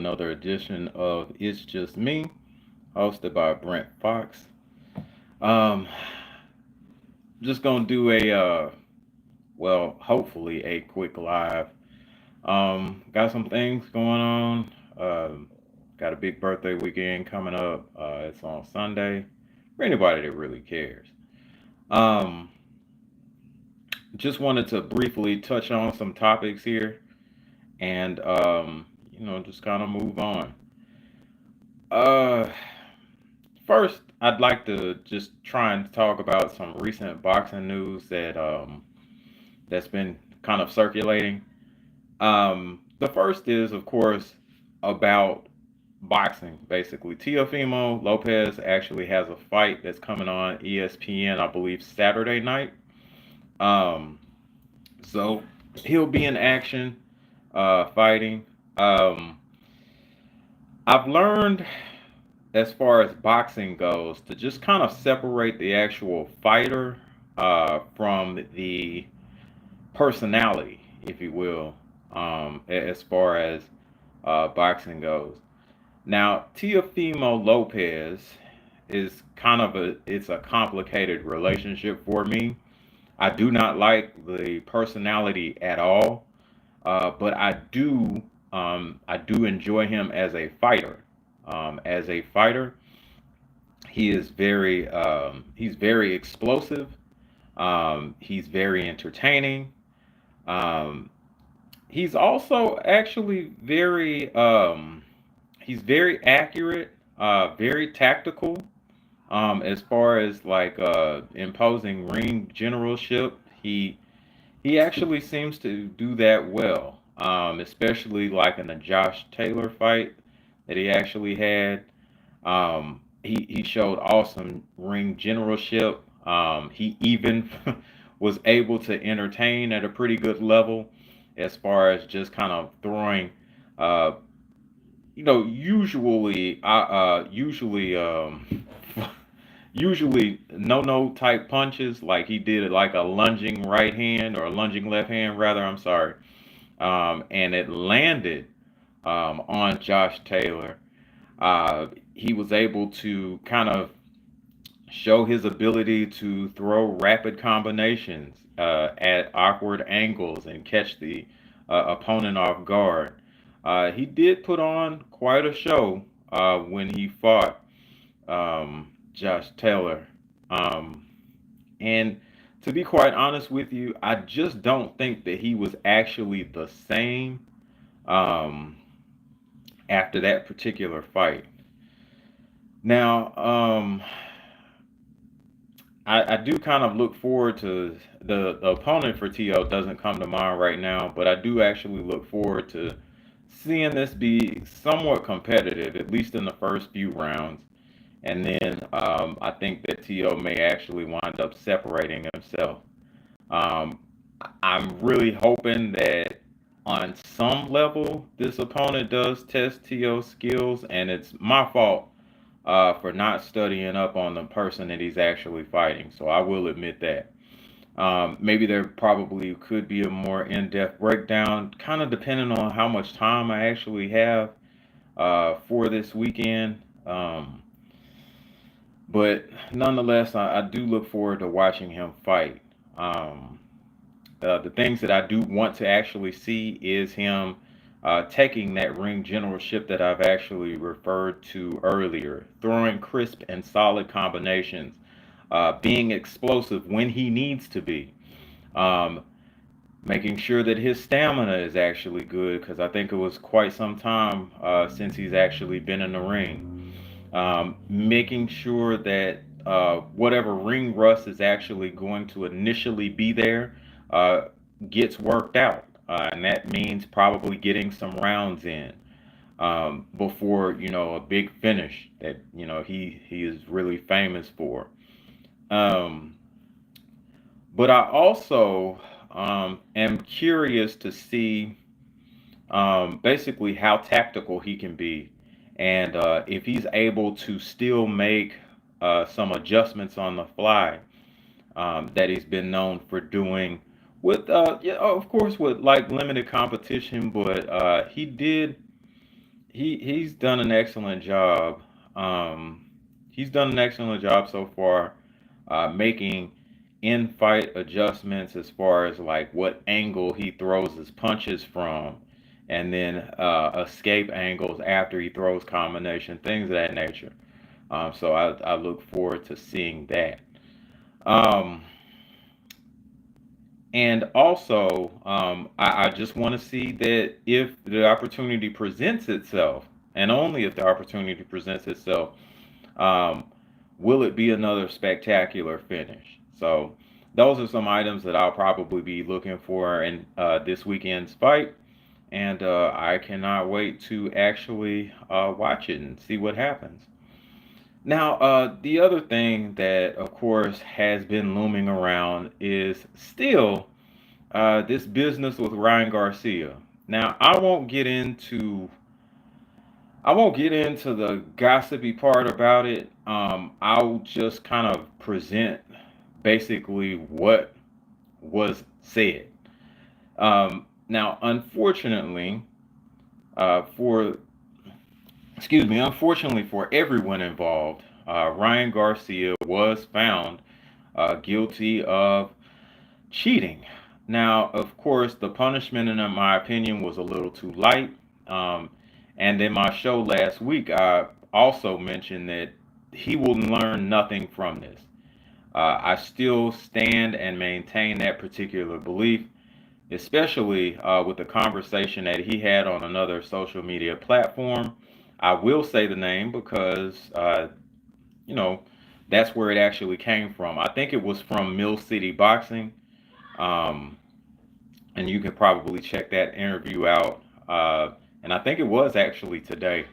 another edition of It's Just Me, hosted by Brent Fox. Um, just gonna do hopefully a quick live. Got some things going on. Got a big birthday weekend coming up. It's on Sunday. For anybody that really cares. Um, just wanted to briefly touch on some topics here, and just kind of move on. Uh, First, I'd like to just try and talk about some recent boxing news that's been kind of circulating. The first is, of course, about boxing. Basically, Teofimo Lopez actually has a fight that's coming on ESPN, I believe, Saturday night. Um, so he'll be in action, fighting. Um, I've learned as far as boxing goes, to just kind of separate the actual fighter from the personality, if you will, as far as boxing goes. Now, Teofimo Lopez is it's a complicated relationship for me. I do not like the personality at all, but I do enjoy him as a fighter. As a fighter, he's very explosive. He's very entertaining. Um, he's also actually he's very accurate, very tactical. As far as like imposing ring generalship, he actually seems to do that well. Especially like in the Josh Taylor fight that he actually had. He showed awesome ring generalship. He even was able to entertain at a pretty good level as far as just kind of throwing, uh, usually no type punches like he did like a lunging right hand or a lunging left hand rather. I'm sorry, and it landed on Josh Taylor. He was able to kind of show his ability to throw rapid combinations at awkward angles and catch the opponent off guard. He did put on quite a show when he fought Josh Taylor. Um, and to be quite honest with you, I just don't think that he was actually the same um, after that particular fight. Now, I do kind of look forward to the opponent for TO doesn't come to mind right now, but I do actually look forward to seeing this be somewhat competitive, at least in the first few rounds. And then I think that TO may actually wind up separating himself. Um, I'm really hoping that on some level this opponent does test TO's skills, and it's my fault for not studying up on the person that he's actually fighting. So I will admit that. Maybe there probably could be a more in-depth breakdown, kind of depending on how much time I actually have for this weekend. But nonetheless, I do look forward to watching him fight. Um, the things that I do want to actually see is him taking that ring generalship that I've actually referred to earlier, throwing crisp and solid combinations, being explosive when he needs to be, um, making sure that his stamina is actually good because I think it was quite some time since he's actually been in the ring. Making sure that whatever ring rust is actually going to initially be there uh, gets worked out. And that means probably getting some rounds in before a big finish that he is really famous for. Um, but I also am curious to see basically how tactical he can be, and if he's able to still make some adjustments on the fly that he's been known for doing with, yeah, of course, with like limited competition. But he did he's done an excellent job. Um, he's done an excellent job so far, making in-fight adjustments as far as like what angle he throws his punches from, and then escape angles after he throws combination, things of that nature. So I look forward to seeing that. Um, and also, I just want to see that if the opportunity presents itself, and only if the opportunity presents itself, um, will it be another spectacular finish? So, those are some items that I'll probably be looking for in this weekend's fight, and I cannot wait to actually watch it and see what happens. Now, the other thing that, of course, has been looming around is still this business with Ryan Garcia. Now, I won't get into the gossipy part about it. I'll just kind of present basically what was said. Now, unfortunately, for unfortunately for everyone involved, Ryan Garcia was found guilty of cheating. Now, of course, the punishment, in my opinion, was a little too light. Um, and in my show last week, I also mentioned that he will learn nothing from this. I still stand and maintain that particular belief, especially with the conversation that he had on another social media platform. I will say the name because, you know, that's where it actually came from. I think it was from Mill City Boxing. Um, and you can probably check that interview out. And I think it was actually today.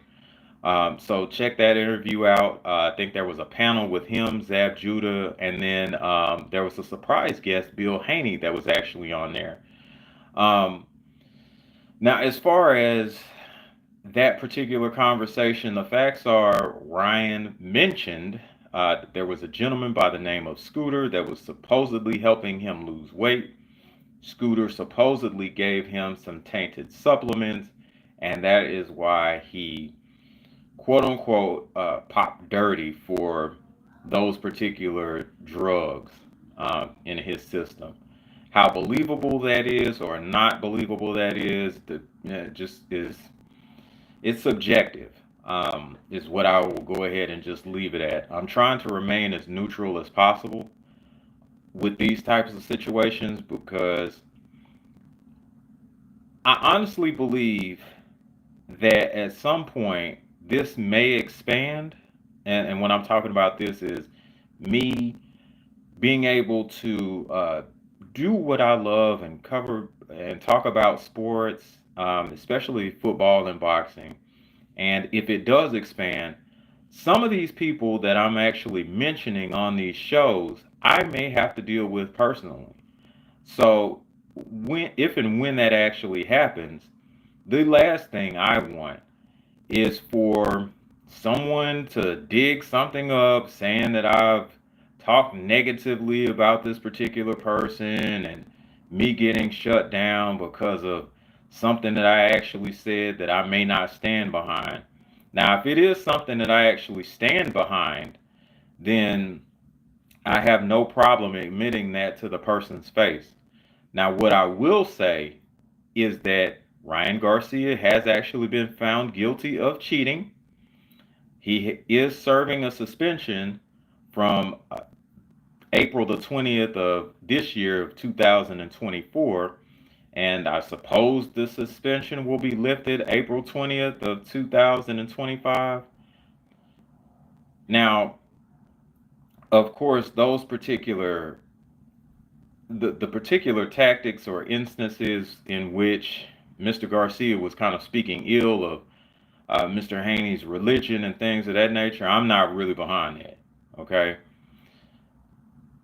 So check that interview out. I think there was a panel with him, Zab Judah, and then there was a surprise guest, Bill Haney, that was actually on there. Um, Now, as far as that particular conversation, the facts are Ryan mentioned there was a gentleman by the name of Scooter that was supposedly helping him lose weight. Scooter supposedly gave him some tainted supplements, and that is why he, quote unquote, popped dirty for those particular drugs in his system. How believable that is or not believable that is, just is it's subjective. Is what I will go ahead and just leave it at. I'm trying to remain as neutral as possible with these types of situations because I honestly believe that at some point this may expand. And when I'm talking about this is me being able to do what I love and cover and talk about sports, especially football and boxing. And if it does expand, some of these people that I'm actually mentioning on these shows, I may have to deal with personally. So if and when that actually happens, the last thing I want is for someone to dig something up saying that I've talked negatively about this particular person and me getting shut down because of something that I actually said that I may not stand behind. Now, if it is something that I actually stand behind, then I have no problem admitting that to the person's face. Now, what I will say is that Ryan Garcia has actually been found guilty of cheating. He is serving a suspension from April the 20th of this year of 2024. And I suppose the suspension will be lifted April 20th of 2025. Now, of course, the particular tactics or instances in which Mr. Garcia was kind of speaking ill of Mr. Haney's religion and things of that nature, I'm not really behind that. Okay.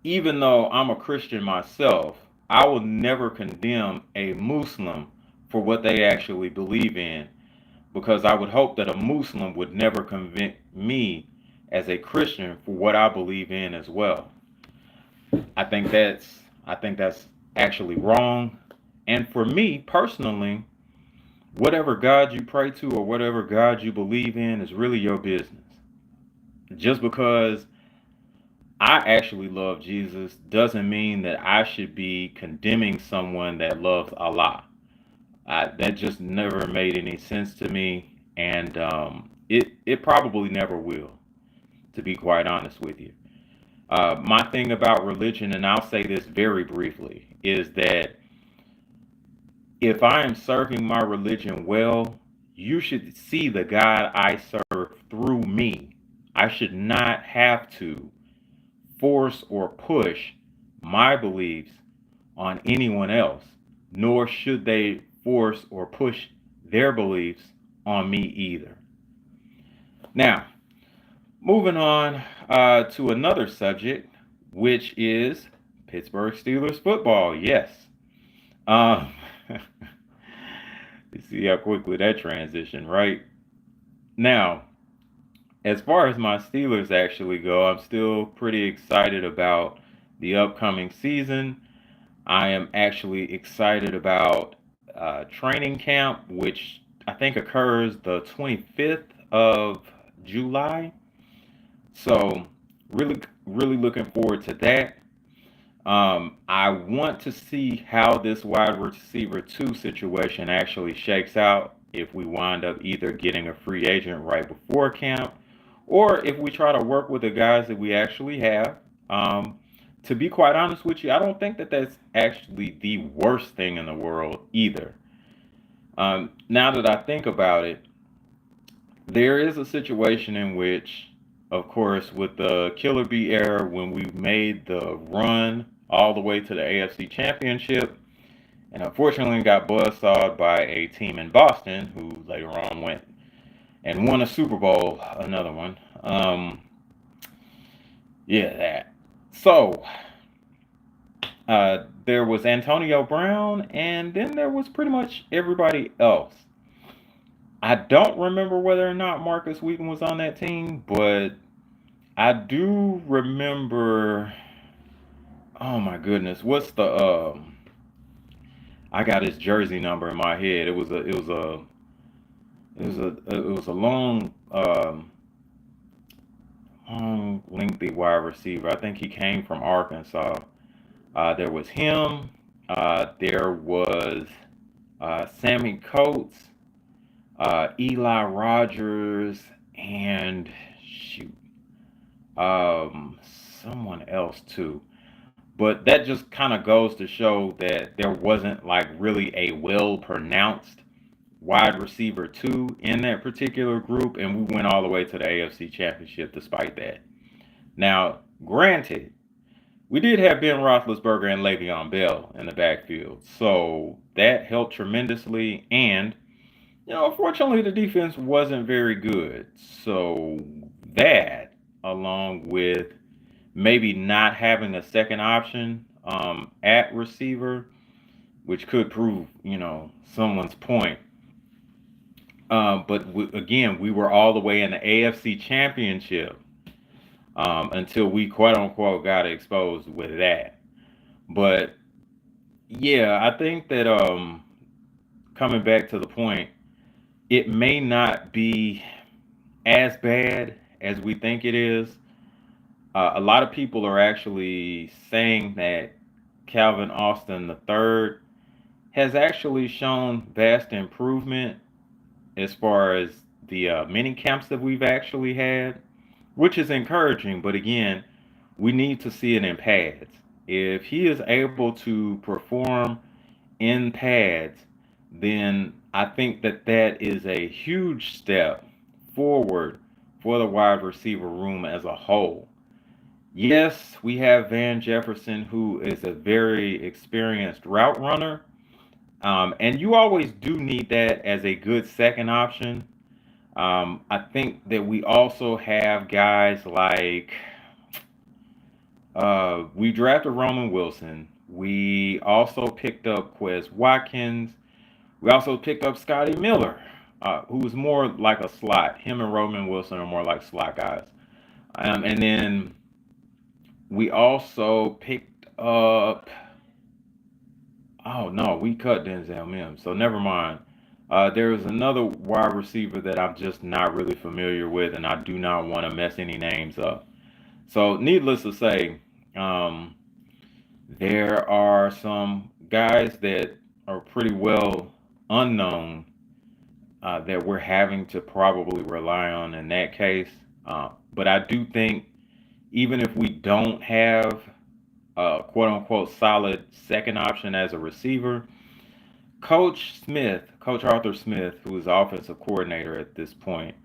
Even though I'm a Christian myself, I will never condemn a Muslim for what they actually believe in because I would hope that a Muslim would never convict me as a Christian for what I believe in as well. I think that's actually wrong. And for me personally, Whatever God you pray to or whatever God you believe in is really your business. Just because I actually love Jesus doesn't mean that I should be condemning someone that loves Allah. That just never made any sense to me, and it probably never will, to be quite honest with you. My thing about religion, and I'll say this very briefly, is that if I am serving my religion well, you should see the God I serve through me. I should not have to force or push my beliefs on anyone else, nor should they force or push their beliefs on me either. Now, moving on to another subject, which is Pittsburgh Steelers football. Yes. Um, you see how quickly that transition, right? Now, as far as my Steelers actually go, I'm still pretty excited about the upcoming season. I am actually excited about training camp, which I think occurs the 25th of July. So, really looking forward to that. I want to see how this wide receiver two situation actually shakes out if we wind up either getting a free agent right before camp or if we try to work with the guys that we actually have. To be quite honest with you, I don't think that that's actually the worst thing in the world either. Now that I think about it, there is a situation in which, of course, with the Killer Bee era, when we made the run all the way to the AFC Championship, and unfortunately got buzzsawed by a team in Boston who later on went and won a Super Bowl, another one. Yeah, that. So, there was Antonio Brown, and then there was pretty much everybody else. I don't remember whether or not Marcus Wheaton was on that team, but I do remember. Oh my goodness, what's the? I got his jersey number in my head. It was a long, lengthy wide receiver. I think he came from Arkansas. There was him. There was Sammy Coates, Eli Rogers, and shoot, um, someone else too. But that just kind of goes to show that there wasn't like really a well pronounced wide receiver two in that particular group, and we went all the way to the AFC Championship despite that. Now, granted, we did have Ben Roethlisberger and Le'Veon Bell in the backfield, so that helped tremendously. And unfortunately, the defense wasn't very good. So that, along with maybe not having a second option at receiver, which could prove, someone's point. But again, we were all the way in the AFC Championship until we quote unquote got exposed with that. But yeah, I think that coming back to the point, it may not be as bad as we think it is. A lot of people are actually saying that Calvin Austin III has actually shown vast improvement as far as the mini camps that we've actually had, which is encouraging. But again, we need to see it in pads. If he is able to perform in pads, then I think that that is a huge step forward for the wide receiver room as a whole. Yes, we have Van Jefferson, who is a very experienced route runner, and you always do need that as a good second option. I think that we also have guys like we drafted Roman Wilson. We also picked up Quez Watkins. We also picked up Scotty Miller, who's more like a slot. Him and Roman Wilson are more like slot guys. And then we also picked up. Oh no, we cut Denzel Mims, so never mind. There is another wide receiver that I'm just not really familiar with, and I do not want to mess any names up. So, needless to say, um, there are some guys that are pretty well unknown that we're having to probably rely on in that case. But I do think even if we don't have a quote unquote solid second option as a receiver, Coach Arthur Smith, who is the offensive coordinator at this point,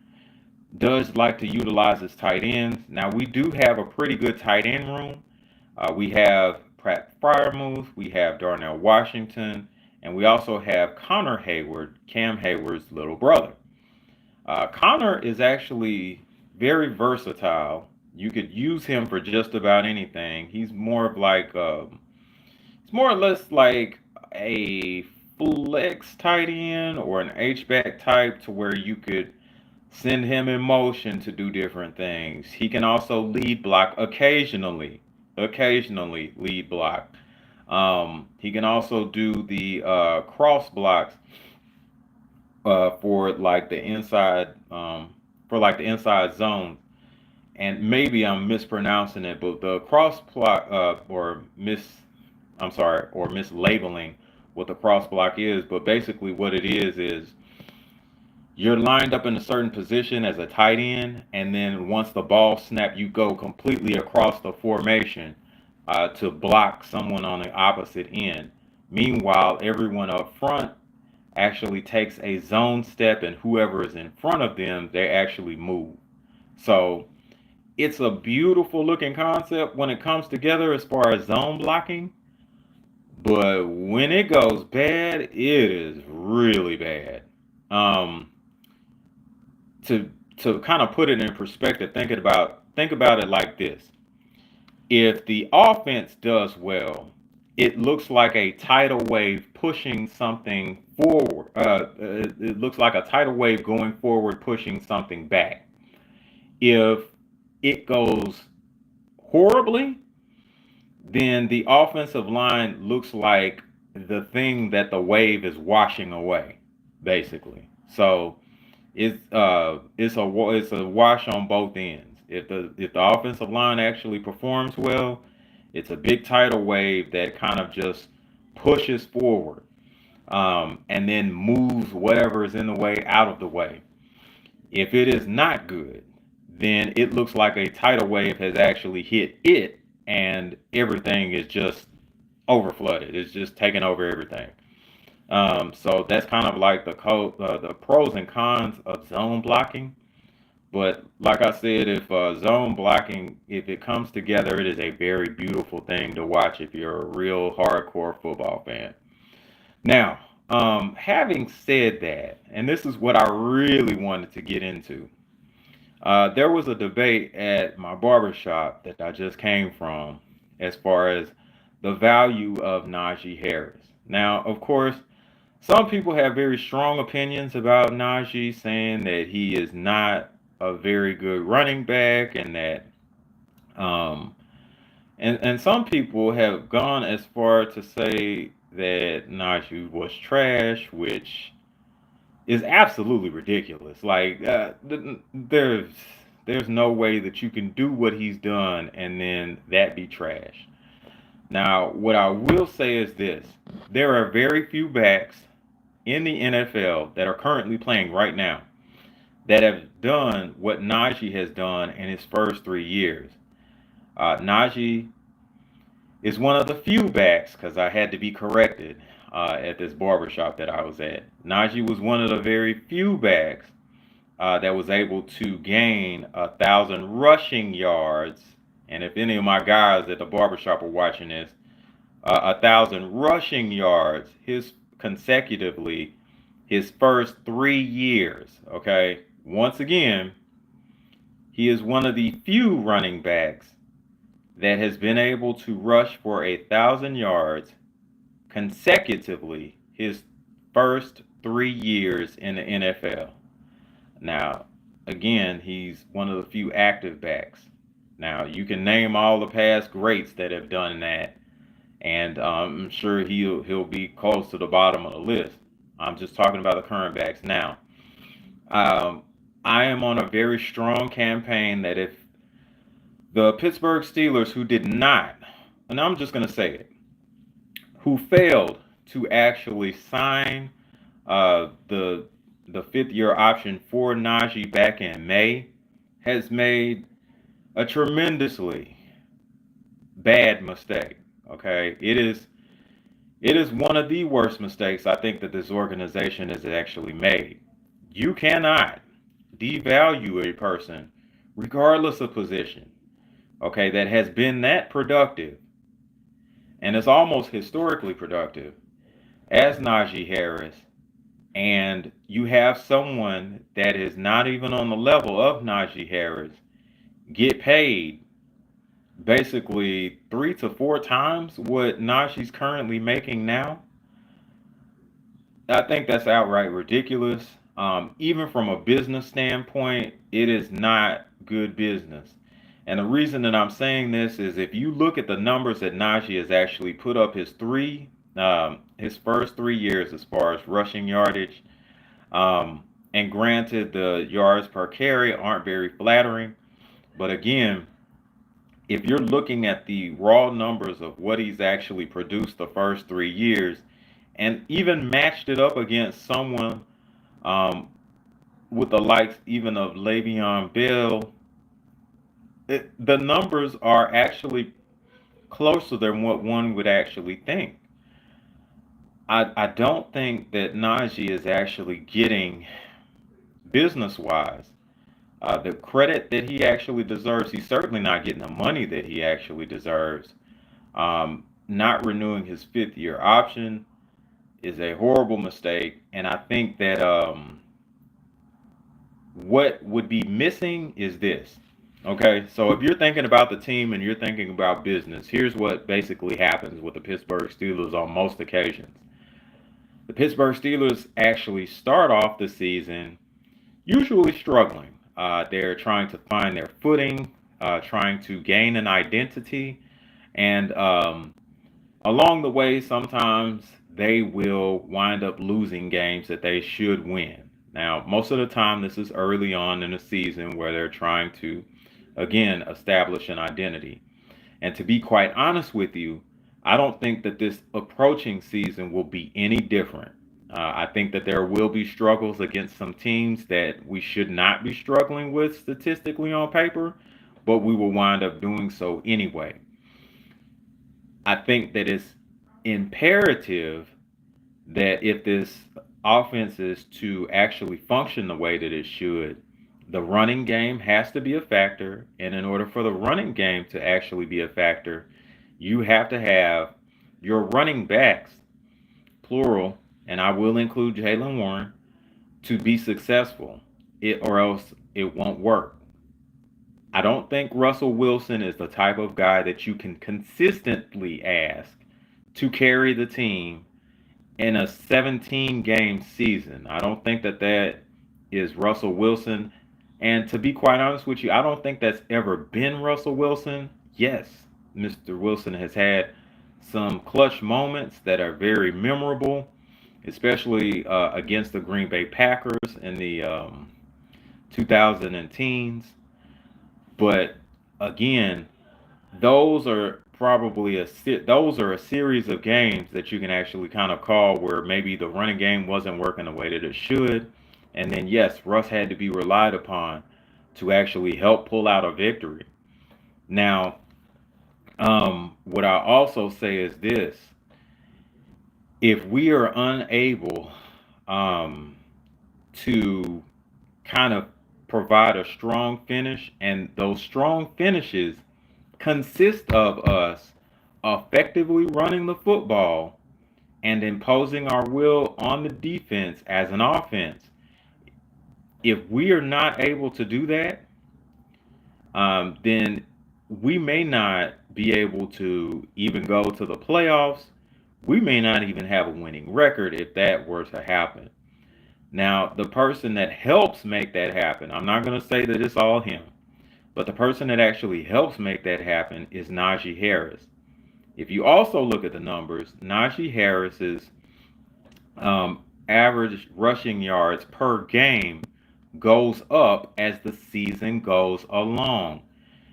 does like to utilize his tight ends. Now, we do have a pretty good tight end room. We have Pratt Fryermuth, we have Darnell Washington, and we also have Connor Hayward, Cam Hayward's little brother. Connor is actually very versatile. You could use him for just about anything. He's more or less like a flex tight end or an H-back type to where you could send him in motion to do different things. He can also lead block occasionally lead block. He can also do the cross blocks for like the inside zone. And maybe I'm mispronouncing it, but the cross block or mislabeling what the cross block is. But basically, what it is you're lined up in a certain position as a tight end, and then once the ball snap, you go completely across the formation to block someone on the opposite end. Meanwhile, everyone up front actually takes a zone step, and whoever is in front of them, they actually move. So it's a beautiful looking concept when it comes together as far as zone blocking, but when it goes bad, it is really bad. Um, to kind of put it in perspective, think about it like this. If the offense does well, it looks like a tidal wave pushing something forward. It looks like a tidal wave going forward, pushing something back. If it goes horribly, then the offensive line looks like the thing that the wave is washing away, basically. So it's a wash on both ends. If the offensive line actually performs well, it's a big tidal wave that kind of just pushes forward, and then moves whatever is in the way out of the way. If it is not good, then it looks like a tidal wave has actually hit it, and everything is just overflooded. It's just taking over everything. So that's kind of like the pros and cons of zone blocking. But like I said, if zone blocking, if it comes together, it is a very beautiful thing to watch if you're a real hardcore football fan. Now, having said that, and this is what I really wanted to get into, there was a debate at my barbershop that I just came from as far as the value of Najee Harris. Now, of course, some people have very strong opinions about Najee, saying that he is not a very good running back, and that um, and some people have gone as far to say that Najee was trash, which is absolutely ridiculous. Like there's no way that you can do what he's done and then that be trash. Now, what I will say is this: there are very few backs in the NFL that are currently playing right now that have done what Najee has done in his first 3 years. Najee is one of the few backs, because I had to be corrected at this barbershop that I was at. Najee was one of the very few backs that was able to gain 1,000 rushing yards. And if any of my guys at the barbershop are watching this, 1,000 rushing yards consecutively his first 3 years. Okay, once again, he is one of the few running backs that has been able to rush for 1,000 yards consecutively his first 3 years in the NFL. Now, again, he's one of the few active backs. Now, you can name all the past greats that have done that, and I'm sure he'll be close to the bottom of the list. I'm just talking about the current backs now. Um, I am on a very strong campaign that if the Pittsburgh Steelers, who did not, and I'm just going to say it, who failed to actually sign the fifth year option for Najee back in May, has made a tremendously bad mistake. Okay, it is one of the worst mistakes I think that this organization has actually made. You cannot devalue a person, regardless of position, okay, that has been that productive and is almost historically productive as Najee Harris, and you have someone that is not even on the level of Najee Harris get paid basically 3 to 4 times what Najee's currently making now. I think that's outright ridiculous. Even from a business standpoint, it is not good business. And the reason that I'm saying this is if you look at the numbers that Najee has actually put up his first 3 years as far as rushing yardage, and granted the yards per carry aren't very flattering, but again, if you're looking at the raw numbers of what he's actually produced the first 3 years, and even matched it up against someone um, with the likes even of Le'Veon Bell, the numbers are actually closer than what one would actually think. I don't think that Najee is actually getting, business wise, the credit that he actually deserves. He's certainly not getting the money that he actually deserves. Not renewing his fifth year option is a horrible mistake. And I think that what would be missing is this. Okay, so if you're thinking about the team and you're thinking about business, here's what basically happens with the Pittsburgh Steelers on most occasions. The Pittsburgh Steelers actually start off the season usually struggling. They're trying to find their footing, trying to gain an identity, and along the way, sometimes they will wind up losing games that they should win. Now, most of the time, this is early on in the season where they're trying to, again, establish an identity. And to be quite honest with you, I don't think that this approaching season will be any different. I think that there will be struggles against some teams that we should not be struggling with statistically on paper, but we will wind up doing so anyway. I think that it's imperative that if this offense is to actually function the way that it should, the running game has to be a factor. And in order for the running game to actually be a factor, you have to have your running backs, plural, and I will include Jalen Warren, to be successful, or else it won't work. I don't think Russell Wilson is the type of guy that you can consistently ask to carry the team in a 17 game season. I don't think that that is Russell Wilson. And to be quite honest with you, I don't think that's ever been Russell Wilson. Yes, Mr. Wilson has had some clutch moments that are very memorable, especially against the Green Bay Packers in the 2000 and teens. But again, those are those are a series of games that you can actually kind of call where maybe the running game wasn't working the way that it should, and then yes, Russ had to be relied upon to actually help pull out a victory. Now, what I also say is this: if we are unable um, to kind of provide a strong finish, and those strong finishes consist of us effectively running the football and imposing our will on the defense as an offense. If we are not able to do that, then we may not be able to even go to the playoffs. We may not even have a winning record if that were to happen. Now, the person that helps make that happen, I'm not going to say that it's all him, but the person that actually helps make that happen is Najee Harris. If you also look at the numbers, Najee Harris's um, average rushing yards per game goes up as the season goes along.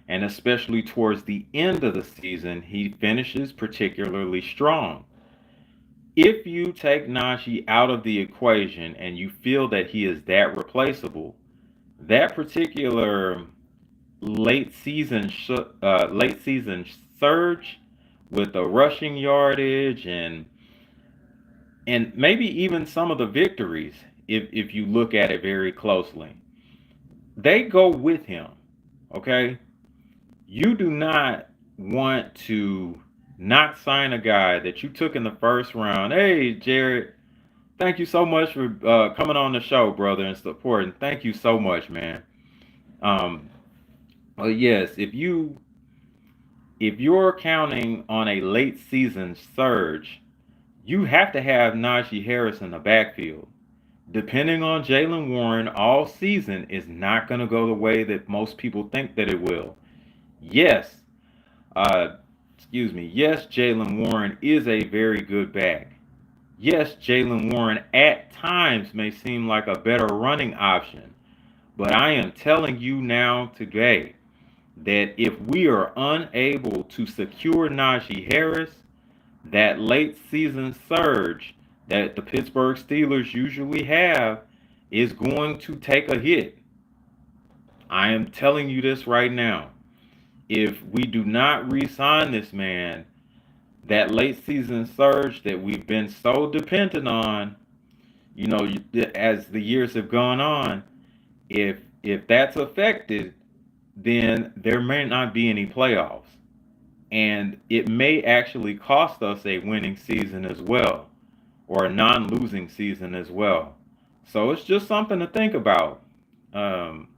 And especially towards the end of the season, he finishes particularly strong. If you take Najee out of the equation and you feel that he is that replaceable, that particular late season surge with the rushing yardage and maybe even some of the victories, if you look at it very closely, they go with him. Okay, you do not want to not sign a guy that you took in the first round. Hey, Jared, thank you so much for coming on the show, brother, and supporting. Thank you so much, man. Um, well, yes, if you're counting on a late season surge, you have to have Najee Harris in the backfield. Depending on Jaylen Warren all season is not going to go the way that most people think that it will. Yes, uh, excuse me. Yes, Jaylen Warren is a very good back. Yes, Jaylen Warren at times may seem like a better running option, but I am telling you now today that if we are unable to secure Najee Harris, that late season surge that the Pittsburgh Steelers usually have is going to take a hit. I am telling you this right now. If we do not re-sign this man, that late season surge that we've been so dependent on, as the years have gone on, if that's affected, then there may not be any playoffs. And it may actually cost us a winning season as well, or a non-losing season as well. So it's just something to think about. Um,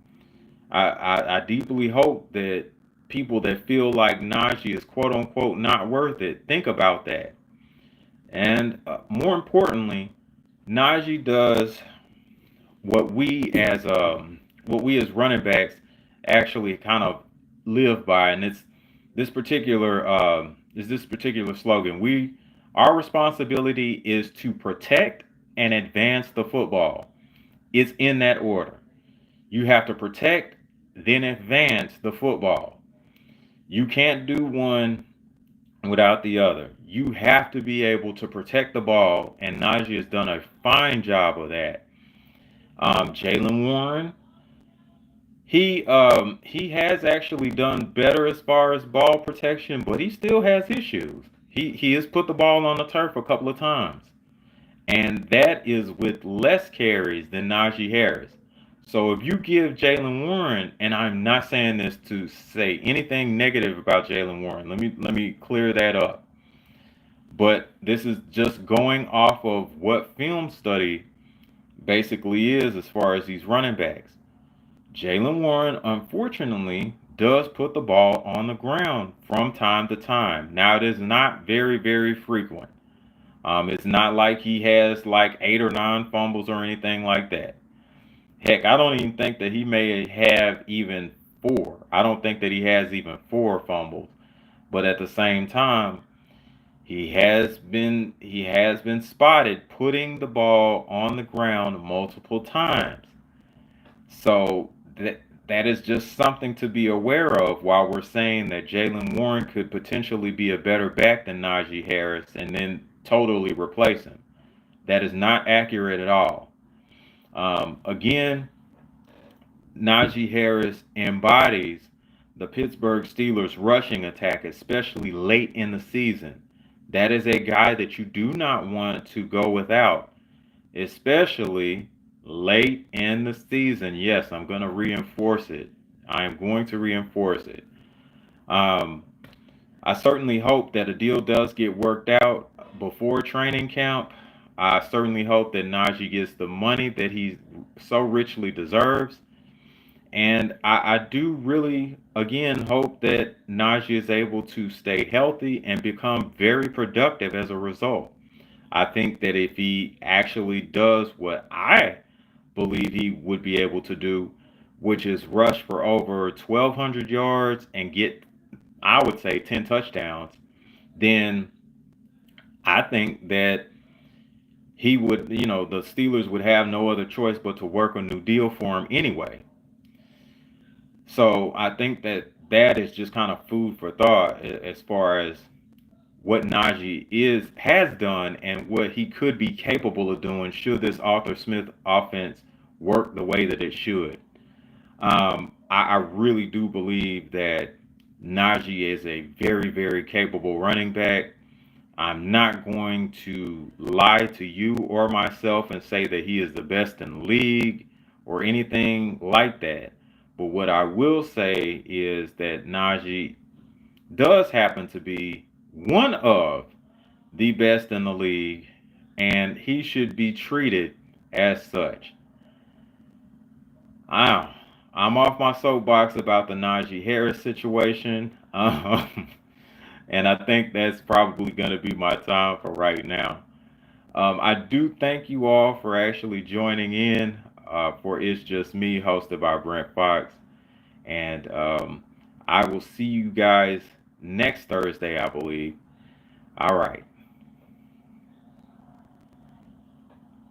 I deeply hope that people that feel like Najee is quote unquote not worth it think about that. And more importantly, Najee does what we as running backs actually kind of live by, and it's this particular slogan. Our responsibility is to protect and advance the football. It's in that order. You have to protect, then advance the football. You can't do one without the other. You have to be able to protect the ball, and Najee has done a fine job of that. Jaylen Warren, he has actually done better as far as ball protection, but he still has issues. He has put the ball on the turf a couple of times, and that is with less carries than Najee Harris. So if you give Jaylen Warren, and I'm not saying this to say anything negative about Jaylen Warren, let me clear that up. But this is just going off of what film study basically is as far as these running backs. Jaylen Warren, unfortunately, does put the ball on the ground from time to time. Now, it is not very, very frequent. It's not like he has like 8 or 9 fumbles or anything like that. Heck, I don't even think that he may have even 4. I don't think that he has even 4 fumbles. But at the same time, he has been spotted putting the ball on the ground multiple times. So that is just something to be aware of while we're saying that Jaylen Warren could potentially be a better back than Najee Harris and then totally replace him. That is not accurate at all. Again, Najee Harris embodies the Pittsburgh Steelers rushing attack, especially late in the season. That is a guy that you do not want to go without, especially late in the season. Yes, I'm going to reinforce it. I am going to reinforce it. Um, I certainly hope that a deal does get worked out before training camp. I certainly hope that Najee gets the money that he so richly deserves. And I do really, again, hope that Najee is able to stay healthy and become very productive as a result. I think that if he actually does what I believe he would be able to do, which is rush for over 1,200 yards and get, I would say, 10 touchdowns, then I think that he would, the Steelers would have no other choice but to work a new deal for him anyway. So I think that is just kind of food for thought as far as what Najee has done and what he could be capable of doing should this Arthur Smith offense work the way that it should. I really do believe that Najee is a very, very capable running back. I'm not going to lie to you or myself and say that he is the best in the league or anything like that. But what I will say is that Najee does happen to be one of the best in the league, and he should be treated as such. Wow. I'm off my soapbox about the Najee Harris situation. And I think that's probably going to be my time for right now. I do thank you all for actually joining in for It's Just Me, hosted by Brent Fox. And I will see you guys next Thursday, I believe. All right.